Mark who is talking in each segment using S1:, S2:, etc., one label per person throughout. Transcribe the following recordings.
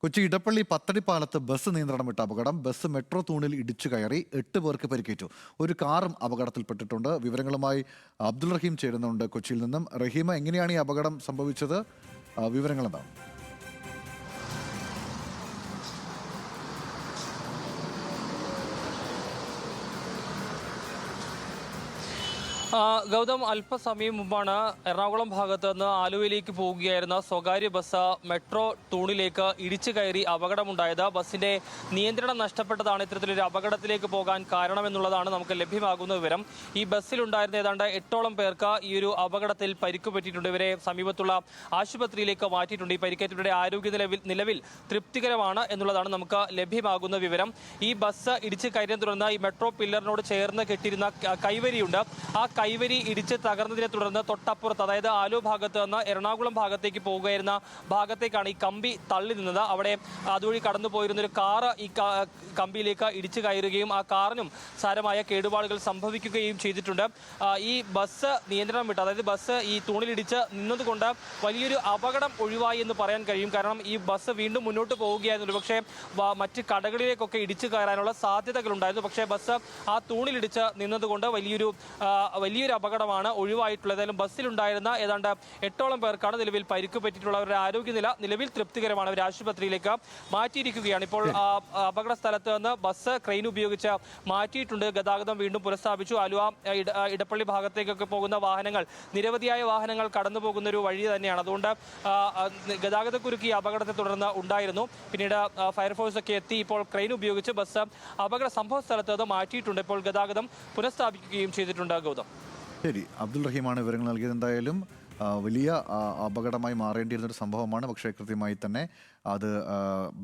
S1: Kochi Edappally പത്തടിപ്പാലത്ത് bus നിയന്ത്രണം വിട്ട അപകടം. ബസ് മെട്രോ തൂണിൽ ഇടിച്ചു കയറി 8 പേർക്ക് പരിക്കേറ്റു. ഒരു കാറും അപകടത്തിൽപ്പെട്ടിട്ടുണ്ട്. വിവരങ്ങളുമായി അബ്ദുൾ റഹീം ചേരുന്നുണ്ട് കൊച്ചിയിൽ നിന്നും. റഹീമ, എങ്ങനെയാണ് ഈ അപകടം സംഭവിച്ചത്? വിവരങ്ങൾ എന്താണ്?
S2: ഗൗതം, അല്പസമയം മുമ്പാണ് എറണാകുളം ഭാഗത്ത് നിന്ന് ആലുവയിലേക്ക് പോവുകയായിരുന്ന സ്വകാര്യ ബസ് മെട്രോ തൂണിലേക്ക് ഇടിച്ചു കയറി അപകടമുണ്ടായത്. ബസിന്റെ നിയന്ത്രണം നഷ്ടപ്പെട്ടതാണ് ഇത്തരത്തിലൊരു അപകടത്തിലേക്ക് പോകാൻ കാരണമെന്നുള്ളതാണ് നമുക്ക് ലഭ്യമാകുന്ന വിവരം. ഈ ബസ്സിലുണ്ടായിരുന്ന ഏതാണ്ട് 8ഓളം പേർക്ക് ഈ ഒരു അപകടത്തിൽ പരിക്ക് പറ്റിയിട്ടുണ്ട്. ഇവരെ സമീപത്തുള്ള ആശുപത്രിയിലേക്ക് മാറ്റിയിട്ടുണ്ട്. ഈ പരിക്കേറ്റവരുടെ ആരോഗ്യ നിലവിൽ തൃപ്തികരമാണ് എന്നുള്ളതാണ് നമുക്ക് ലഭ്യമാകുന്ന വിവരം. ഈ ബസ് ഇടിച്ച് കയറിയതിനെ തുടർന്ന് ഈ മെട്രോ പില്ലറിനോട് ചേർന്ന് കെട്ടിയിരുന്ന കൈവരിയുണ്ട്. ആ കൈവരി ഇടിച്ച് തകർന്നതിനെ തുടർന്ന് തൊട്ടപ്പുറത്ത്, അതായത് ആലുവ ഭാഗത്ത് നിന്ന് എറണാകുളം ഭാഗത്തേക്ക് പോവുകയായിരുന്ന ഭാഗത്തേക്കാണ് ഈ കമ്പി തള്ളി നിന്നത്. അവിടെ അതുവഴി കടന്നു പോയിരുന്ന ഒരു കാറ് ഈ കമ്പിയിലേക്ക് ഇടിച്ചു കയറുകയും ആ കാറിനും സാരമായ കേടുപാടുകൾ സംഭവിക്കുകയും ചെയ്തിട്ടുണ്ട്. ഈ ബസ് നിയന്ത്രണം വിട്ട്, അതായത് ബസ് ഈ തൂണിലിടിച്ച് നിന്നതുകൊണ്ട് വലിയൊരു അപകടം ഒഴിവായി എന്ന് പറയാൻ കഴിയും. കാരണം ഈ ബസ് വീണ്ടും മുന്നോട്ട് പോവുകയായിരുന്നു. പക്ഷേ മറ്റ് കടകളിലേക്കൊക്കെ ഇടിച്ചു കയറാനുള്ള സാധ്യതകളുണ്ടായിരുന്നു. പക്ഷേ ബസ് ആ തൂണിലിടിച്ച് നിന്നതുകൊണ്ട് വലിയൊരു അപകടമാണ് ഒഴിവായിട്ടുള്ളത്. ഏതായാലും ബസ്സിലുണ്ടായിരുന്ന ഏതാണ്ട് 8ഓളം പേർക്കാണ് നിലവിൽ പരിക്ക് പറ്റിയിട്ടുള്ളവരുടെ ആരോഗ്യനില നിലവിൽ തൃപ്തികരമാണ്. അവർ ആശുപത്രിയിലേക്ക് മാറ്റിയിരിക്കുകയാണ്. ഇപ്പോൾ അപകട സ്ഥലത്ത് നിന്ന് ബസ് ക്രെയിൻ ഉപയോഗിച്ച് മാറ്റിയിട്ടുണ്ട്. ഗതാഗതം വീണ്ടും പുനഃസ്ഥാപിച്ചു. ആലുവ ഇടപ്പള്ളി ഭാഗത്തേക്കൊക്കെ പോകുന്ന വാഹനങ്ങൾ, നിരവധിയായ വാഹനങ്ങൾ കടന്നു പോകുന്ന ഒരു വഴി തന്നെയാണ്. അതുകൊണ്ട് ഗതാഗതക്കുരുക്ക് ഈ അപകടത്തെ തുടർന്ന് ഉണ്ടായിരുന്നു. പിന്നീട് ഫയർഫോഴ്സ് ഒക്കെ എത്തി ഇപ്പോൾ ക്രെയിൻ ഉപയോഗിച്ച് ബസ് അപകട സംഭവ സ്ഥലത്ത് അത് മാറ്റിയിട്ടുണ്ട്. ഇപ്പോൾ ഗതാഗതം പുനഃസ്ഥാപിക്കുകയും ചെയ്തിട്ടുണ്ട്. ഗൗതം,
S1: ശരി, അബ്ദുൾ റഹീമാണ് വിവരങ്ങൾ നൽകിയത്. എന്തായാലും വലിയ അപകടമായി മാറേണ്ടിയിരുന്നൊരു സംഭവമാണ്. പക്ഷേ കൃത്യമായി തന്നെ അത്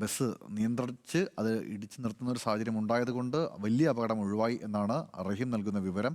S1: ബസ് നിയന്ത്രിച്ച് അത് ഇടിച്ചു നിർത്തുന്ന ഒരു സാഹചര്യം ഉണ്ടായതുകൊണ്ട് വലിയ അപകടം ഒഴിവായി എന്നാണ് റഹീം നൽകുന്ന വിവരം.